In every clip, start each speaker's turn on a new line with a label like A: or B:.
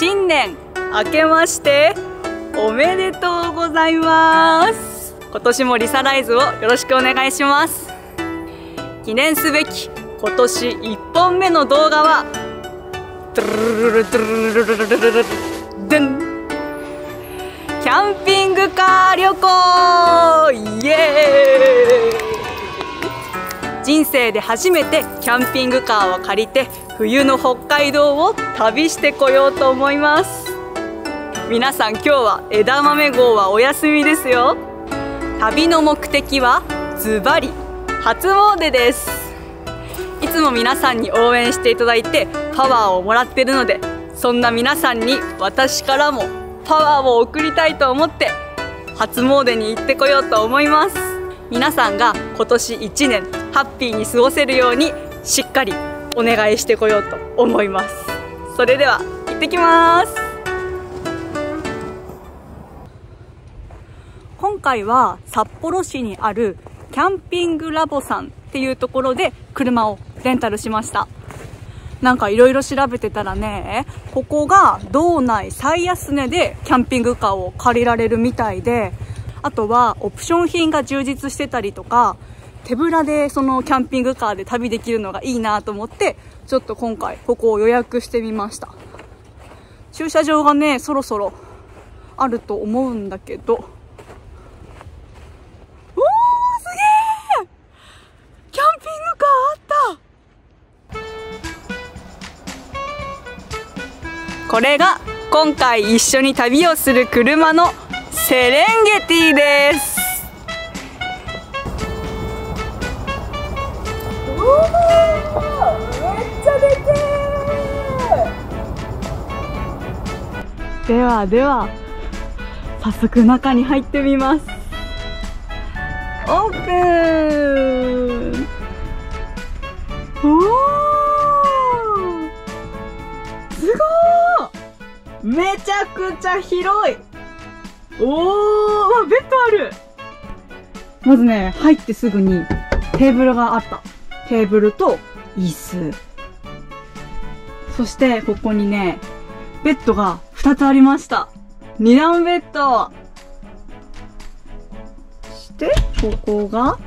A: 新年明けましておめでとうございます。今年もリサライズをよろしくお願いします。記念すべき今年1本目の動画はキャンピングカー旅行イエーイ。人生で初めてキャンピングカーを借りて冬の北海道を旅してこようと思います。皆さん今日は枝豆号はお休みですよ。旅の目的はズバリ初詣です。いつも皆さんに応援していただいてパワーをもらっているので、そんな皆さんに私からもパワーを送りたいと思って初詣に行ってこようと思います。皆さんが今年1年ハッピーに過ごせるようにしっかりお願いしてこようと思います。それでは行ってきます。今回は札幌市にあるキャンピングラボさんっていうところで車をレンタルしました。なんかいろいろ調べてたらね、ここが道内最安値でキャンピングカーを借りられるみたいで、あとはオプション品が充実してたりとか、手ぶらでそのキャンピングカーで旅できるのがいいなと思って、ちょっと今回ここを予約してみました。駐車場がね、そろそろあると思うんだけど、おーすげー、キャンピングカーあった。これが今回一緒に旅をする車のセレンゲティです。おー、めっちゃでけー。ではでは早速中に入ってみます。オープン。おー、すごー、めちゃくちゃ広い。おー、ベッドある。まずね、入ってすぐにテーブルがあった。テーブルと椅子。そしてここにね、ベッドが2つありました。2段ベッド。そしてここが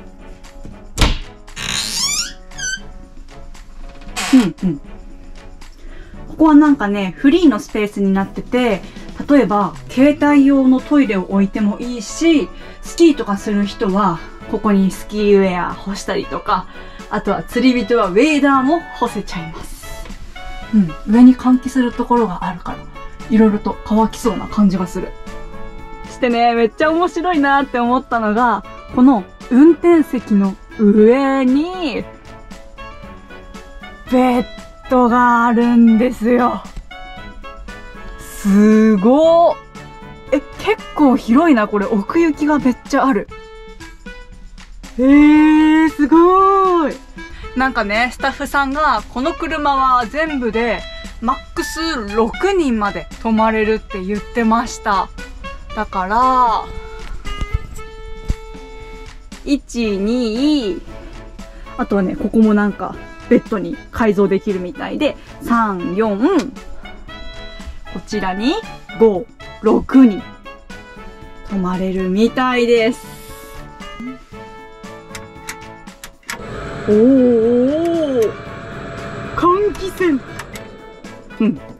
A: ここはなんかね、フリーのスペースになってて、例えば携帯用のトイレを置いてもいいし、スキーとかする人はここにスキーウェア干したりとか、あとは釣り人はウェーダーも干せちゃいます。上に換気するところがあるから、いろいろと乾きそうな感じがする。してね、めっちゃ面白いなって思ったのが、この運転席の上にベッドがあるんですよ。すごー。結構広いな、これ。奥行きがめっちゃある。すごーい。なんかね、スタッフさんが、この車は全部で、マックス6人まで泊まれるって言ってました。だから、1、2、あとはね、ここもなんか、ベッドに改造できるみたいで、3、4、こちらに5、6人泊まれるみたいです。おー、換気扇。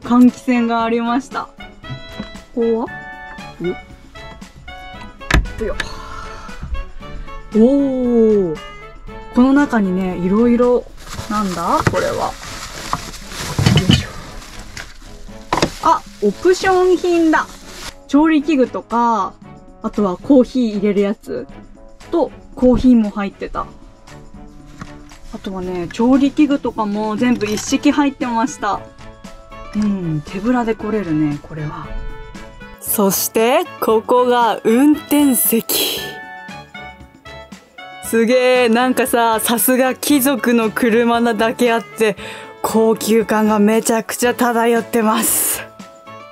A: 換気扇がありました。ここはおー、この中にね、いろいろ、なんだこれは。あ、オプション品だ。調理器具とか、あとはコーヒー入れるやつと、コーヒーも入ってた。あとはね、調理器具とかも全部一式入ってました。手ぶらで来れるね、これは。そして、ここが運転席。すげえ、なんかさすが貴族の車なだけあって、高級感がめちゃくちゃ漂ってます。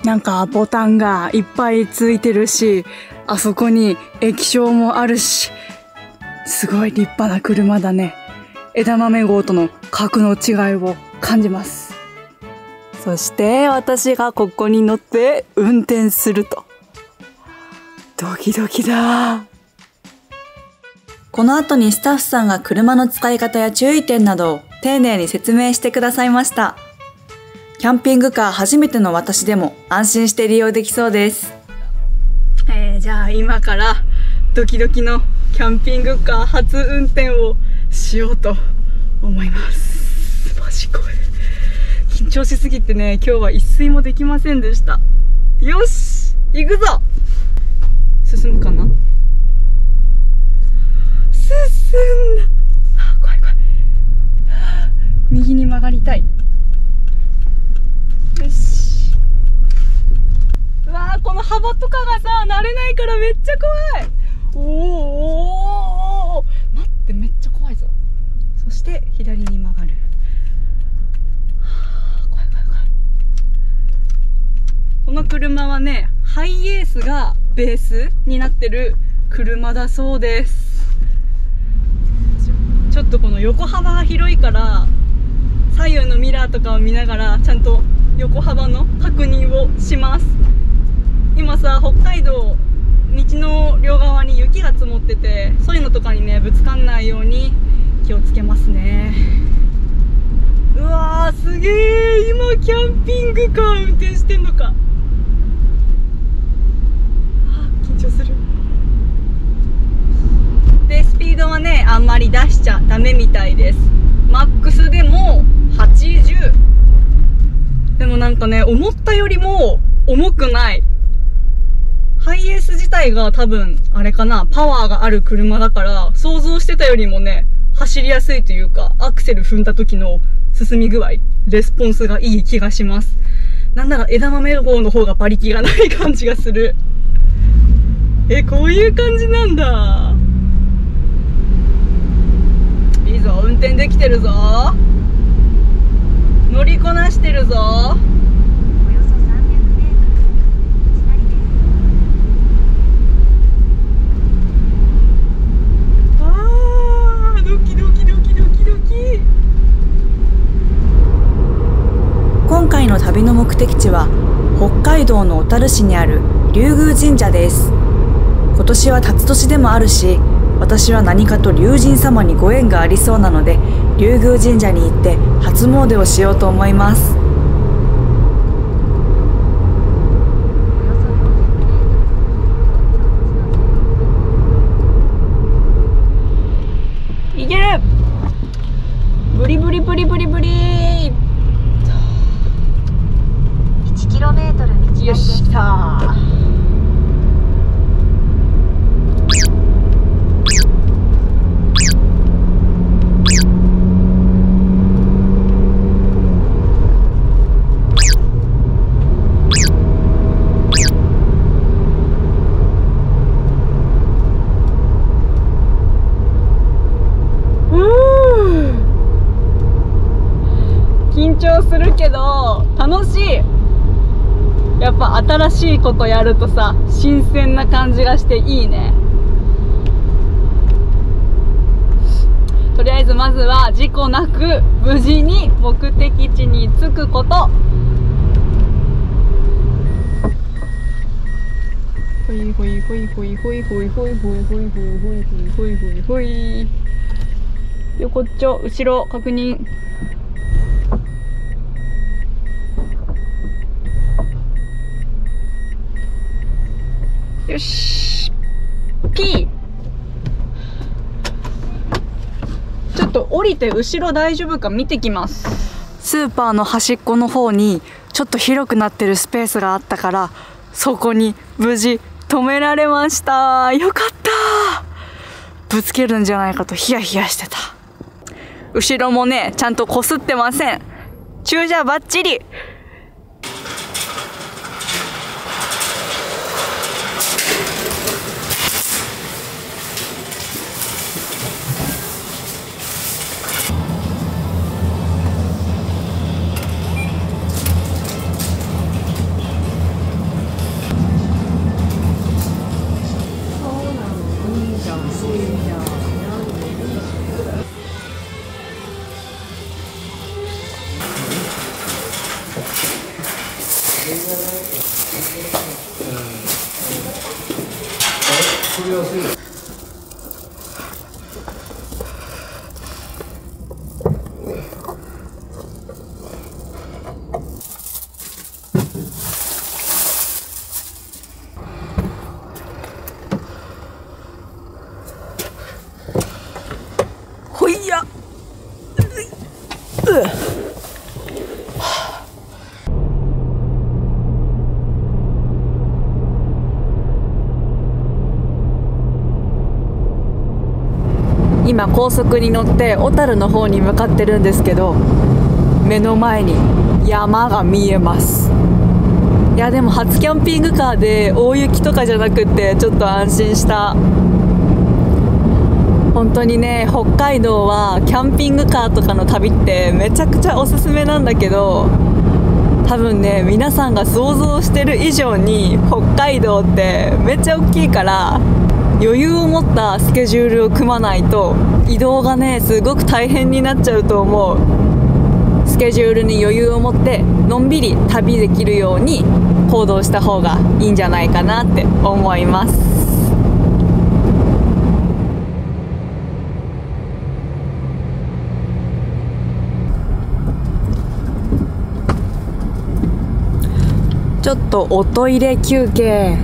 A: なんかボタンがいっぱいついてるし、あそこに液晶もあるし、すごい立派な車だね。枝豆号との格の違いを感じます。そして私がここに乗って運転すると。ドキドキだ。
B: この後にスタッフさんが車の使い方や注意点などを丁寧に説明してくださいました。キャンピングカー初めての私でも安心して利用できそうです。
A: じゃあ今からドキドキのキャンピングカー初運転をしようと思います。マジ怖い。緊張しすぎてね、今日は一睡もできませんでした。よし、行くぞ。進むかな。進んだ。怖い怖い。右に曲がりたい。よし。うわー、この幅とかがさ、慣れないからめっちゃ怖い。おー、待って、めっちゃ怖いぞ。そして左に曲がる。怖い怖い怖い。この車はね、ハイエースがベースになってる車だそうです。ちょっとこの横幅が広いから左右のミラーとかを見ながらちゃんと横幅の確認をします。今さ、北海道道の両側に雪が積もってて、そういうのとかにねぶつかんないように気をつけますね。うわー、すげー。今キャンピングカー運転してんのか。緊張する。でスピードはねあんまり出しちゃダメみたいです。マックスでも80。でもなんかね、思ったよりも重くない。ハイエース自体が多分あれかな、パワーがある車だから想像してたよりもね走りやすいというか、アクセル踏んだ時の進み具合、レスポンスがいい気がします。なんなら枝豆号の方が馬力がない感じがする。こういう感じなんだ。いいぞ、運転できてるぞ。乗りこなしてるぞ。
B: 今回の旅の目的地は北海道の小樽市にある龍宮神社です。今年は辰年でもあるし、私は何かと龍神様にご縁がありそうなので、龍宮神社に行って初詣をしようと思います。
A: いける。ブリブリブリブリブリ。
C: 1km 道なりです。
A: よっしゃー。緊張するけど楽しい。やっぱ新しいことやるとさ、新鮮な感じがしていいね。とりあえずまずは事故なく無事に目的地に着くこと。ほいほいほいほいほいほいほいほいほいほいほいほいほいほいほい。横っちょ後ろ確認。よし、P。ちょっと降りて後ろ大丈夫か見てきます。スーパーの端っこの方にちょっと広くなってるスペースがあったから、そこに無事止められました。よかった。ぶつけるんじゃないかとヒヤヒヤしてた。後ろもねちゃんとこすってません。駐車バッチリ。
C: よろしいですか。
B: ほいや。今高速に乗って小樽の方に向かってるんですけど、目の前に山が見えます。いやでも初キャンピングカーで大雪とかじゃなくってちょっと安心した。本当にね、北海道はキャンピングカーとかの旅ってめちゃくちゃおすすめなんだけど、多分ね皆さんが想像してる以上に北海道ってめっちゃ大きいから、余裕を持ったスケジュールを組まないと移動がねすごく大変になっちゃうと思う。スケジュールに余裕を持ってのんびり旅できるように行動した方がいいんじゃないかなって思います。ちょっとおトイレ休憩。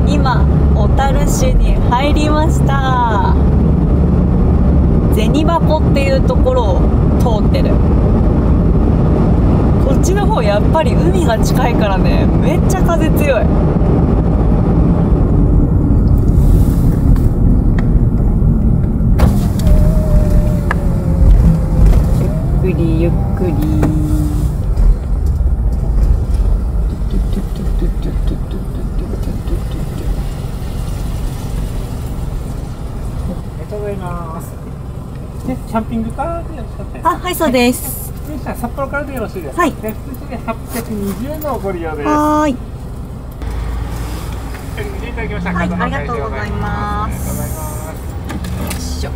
B: 今小樽市に入りました。銭箱っていうところを通ってる。こっちの方やっぱり海が近いからね、めっちゃ風強い。ゆっくりゆっくり。
C: ございます。で、キャンピングカーでよろしかったですか。
B: あ、はいそうです。
C: 札幌からでよろしいですか。
B: はい。
C: で、普通で820円のご利用です。
B: はーい。
C: 見ていただきました。
B: はい、ありがとうございます。
C: ありがとうございます。
B: よいしょ。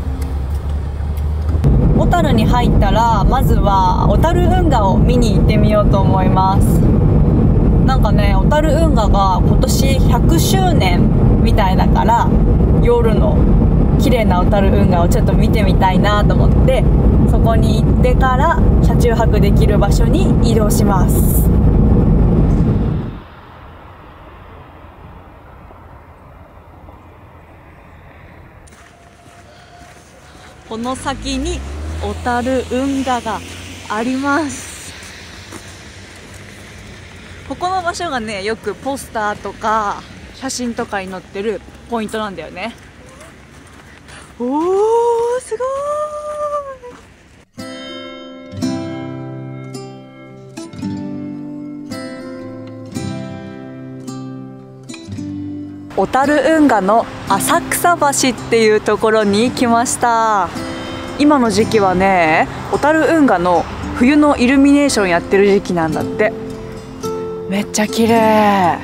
B: 小樽に入ったらまずは小樽運河を見に行ってみようと思います。なんかね、小樽運河が今年100周年みたいだから、夜の綺麗な小樽運河をちょっと見てみたいなと思って、そこに行ってから車中泊できる場所に移動します。この先に小樽運河があります。ここの場所がね、よくポスターとか写真とかに載ってるポイントなんだよね。おー、すごーい。小樽運河の浅草橋っていうところに来ました。今の時期はね、小樽運河の冬のイルミネーションやってる時期なんだって。めっちゃ綺麗。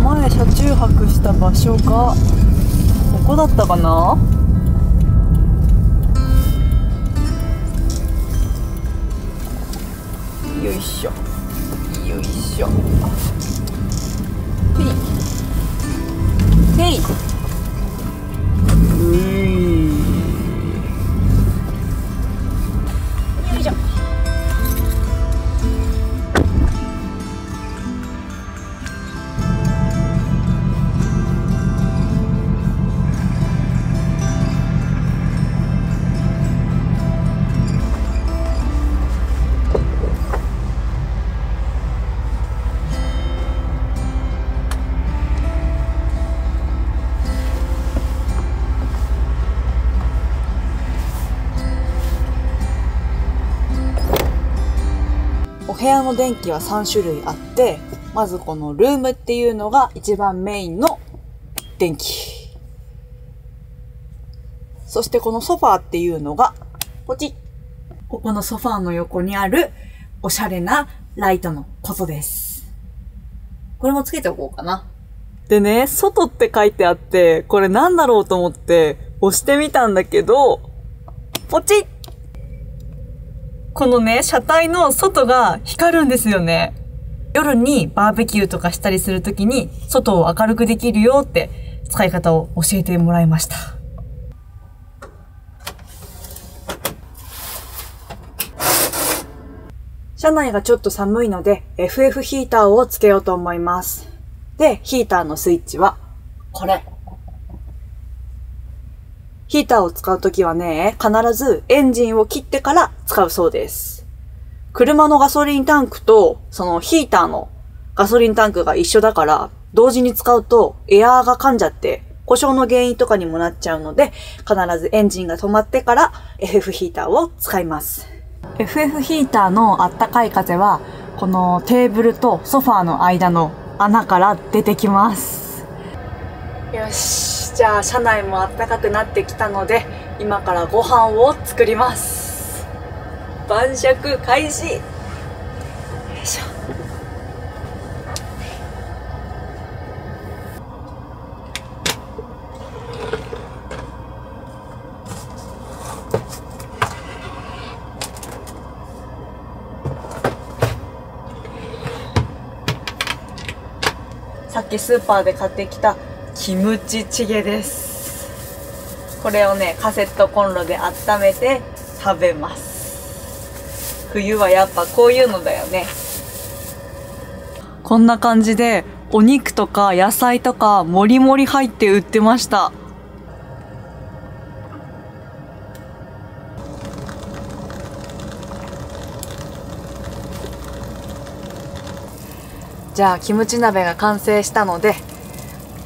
B: 前車中泊した場所がここだったかな。よいしょよいしょ。へいへい。よいしょ。部屋の電気は3種類あって、まずこのルームっていうのが一番メインの電気。そしてこのソファーっていうのが、ポチッ。ここのソファーの横にあるおしゃれなライトのことです。これもつけておこうかな。でね、外って書いてあって、これなんだろうと思って押してみたんだけど、ポチッ。このね、車体の外が光るんですよね。夜にバーベキューとかしたりするときに、外を明るくできるよって使い方を教えてもらいました。車内がちょっと寒いので、FF ヒーターをつけようと思います。で、ヒーターのスイッチは、これ。ヒーターを使うときはね、必ずエンジンを切ってから使うそうです。車のガソリンタンクと、そのヒーターのガソリンタンクが一緒だから、同時に使うとエアーが噛んじゃって、故障の原因とかにもなっちゃうので、必ずエンジンが止まってから FF ヒーターを使います。FF ヒーターのあったかい風は、このテーブルとソファーの間の穴から出てきます。よし、じゃあ車内もあったかくなってきたので、今からご飯を作ります。晩酌開始。よいしょ。さっきスーパーで買ってきたキムチチゲです。これをね、カセットコンロで温めて食べます。冬はやっぱこういうのだよね。こんな感じでお肉とか野菜とかもりもり入って売ってました。じゃあキムチ鍋が完成したので、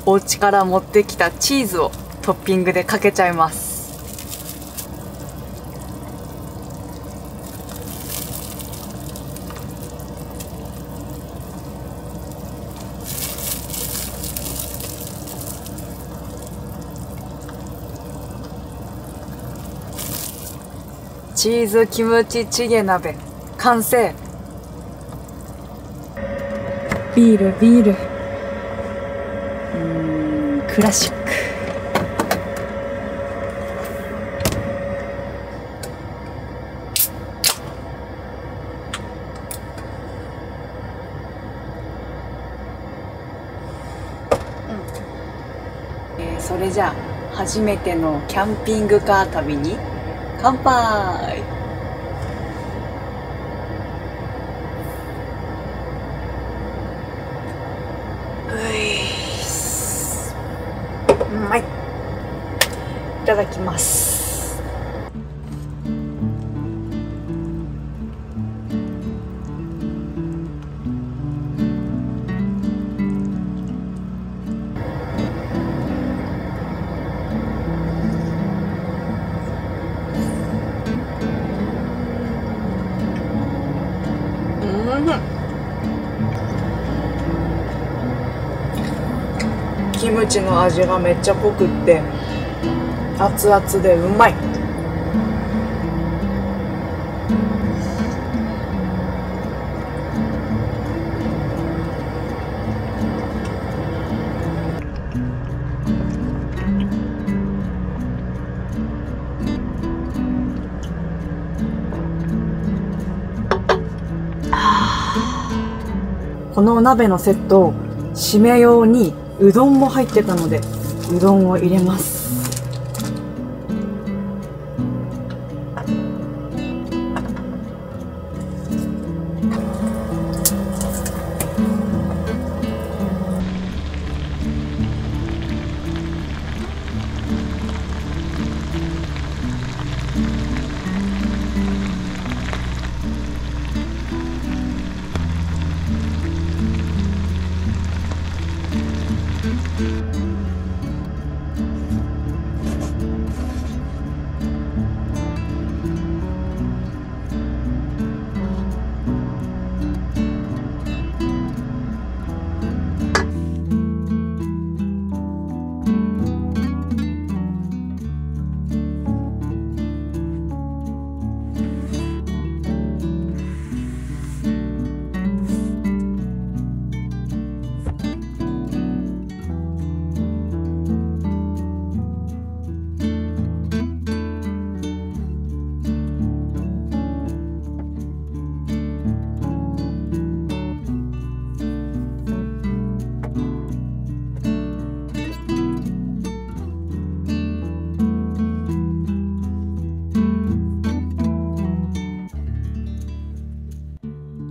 B: お家から持ってきたチーズをトッピングでかけちゃいます。チーズキムチチゲ鍋完成。ビールクラシック。それじゃあ初めてのキャンピングカー旅に乾杯。うまい。いただきます。キムチの味がめっちゃ濃くって熱々でうまい。このお鍋のセット、締め用にうどんも入ってたので、うどんを入れます。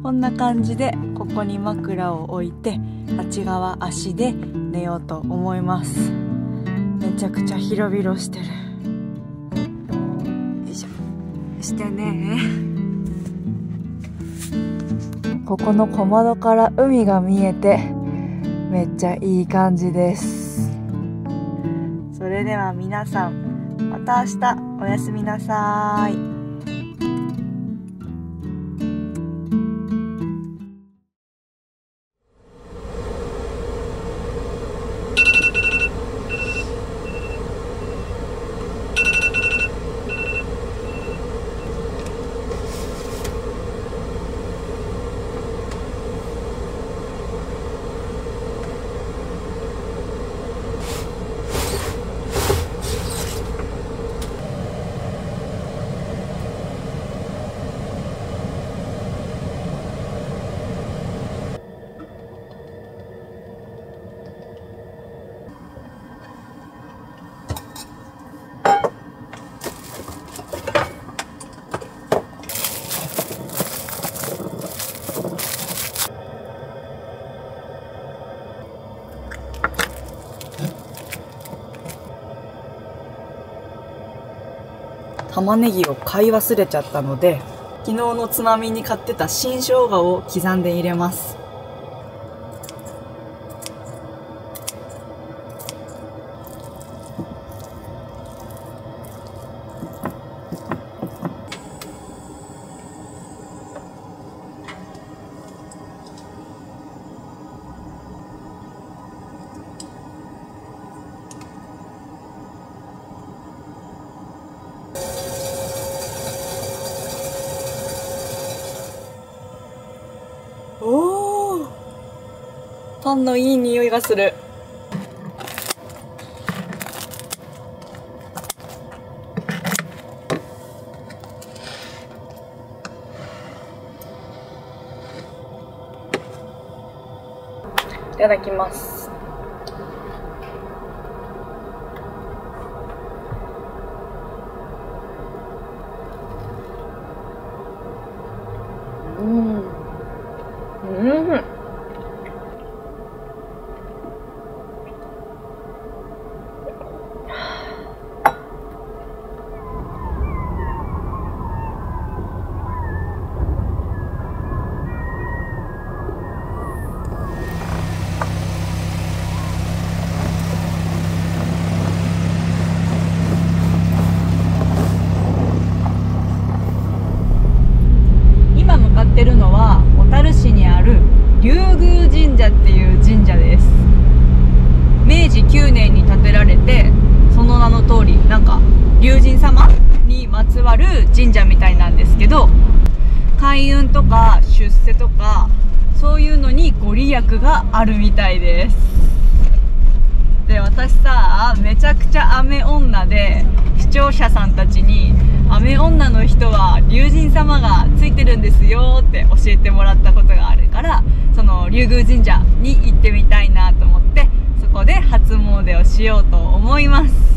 B: こんな感じでここに枕を置いて、あっち側足で寝ようと思います。めちゃくちゃ広々してる。よいしょしてね。ここの小窓から海が見えてめっちゃいい感じです。それでは皆さん、また明日おやすみなさい。玉ねぎを買い忘れちゃったので、昨日のつまみに買ってた新生姜を刻んで入れます。おー、パンのいい匂いがする。いただきます。今向かってるのは小樽市にある龍宮神社っていう神社です。明治9年に建てられて、その名の通りなんか龍神様にまつわる神社みたいなんですけど、開運とか出世とかそういうのにご利益があるみたいです。で、私さ、めちゃくちゃ雨女で、視聴者さんたちに雨女の人は龍神様がついてるんですよって教えてもらったことがあるから、その龍宮神社に行ってみたいなと思って、そこで初詣をしようと思います。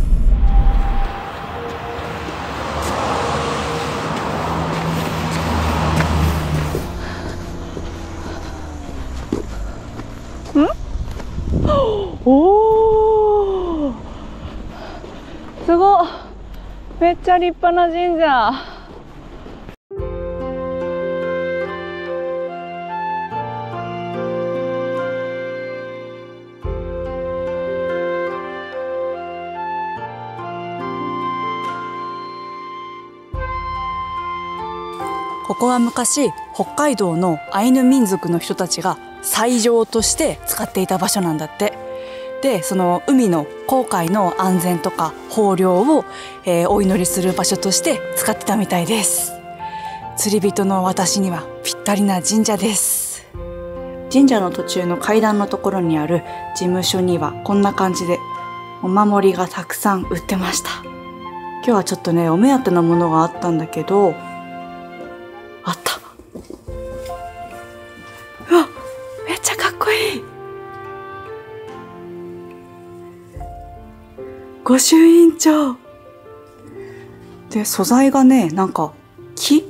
B: おー、すごっ、めっちゃ立派な神社。ここは昔北海道のアイヌ民族の人たちが斎場として使っていた場所なんだって。で、その海の航海の安全とか豊漁を、お祈りする場所として使ってたみたいです。釣り人の私にはぴったりな神社です。神社の途中の階段のところにある事務所にはこんな感じでお守りがたくさん売ってました。今日はちょっとね、お目当てのものがあったんだけど、あった。うわ、めっちゃかっこいい。御朱印帳で、素材がね、なんか木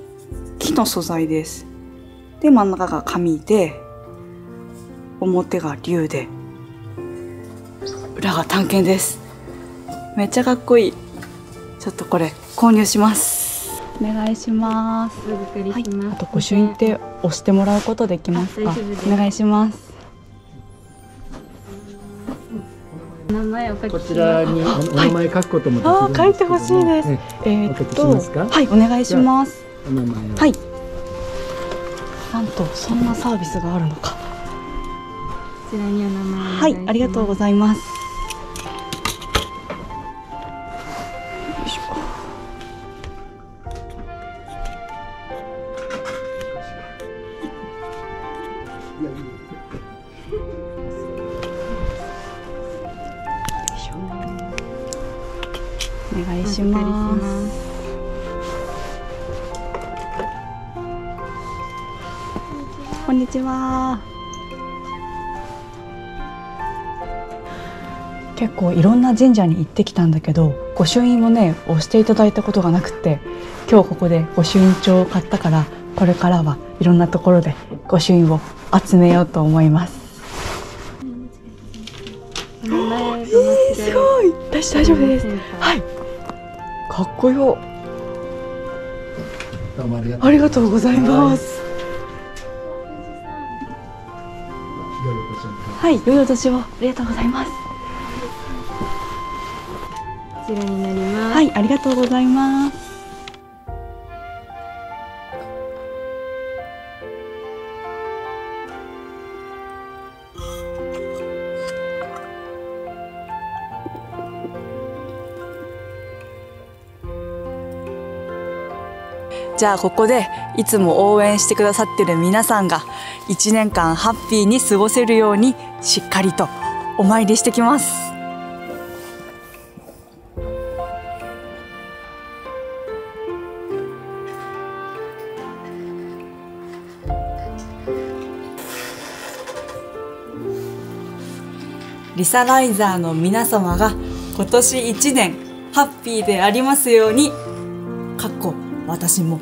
B: の素材です。で真ん中が紙で、表が竜で、裏が探検です。めっちゃかっこいい。ちょっとこれ購入します。お願いします。はい、あと御朱印って押してもらうことできますか？お願いします。
A: 名前を書き
C: こちらにお名前書くこともできるんですけども、
B: 書いてほしいです。はい、お願いします。
C: お名前を。
B: はい。なんとそんなサービスがあるのか。
A: こちらにお名前。
B: はい、ありがとうございます。よいしょ。お願いします。こんにちは。結構いろんな神社に行ってきたんだけど、御朱印をね押していただいたことがなくて、今日ここで御朱印帳を買ったから、これからはいろんなところで御朱印を集めようと思います。
A: お名前が間違え
B: すごい、私大丈夫です。はい、かっこよ。
C: どうも
B: ありがとうございます。はい、良いお年を。ありがとうございます。
A: こちらになります。
B: はい、ありがとうございます。じゃあここでいつも応援してくださってる皆さんが1年間ハッピーに過ごせるようにしっかりとお参りしてきます。リサライザーの皆様が今年1年ハッピーでありますように。かっこ私も。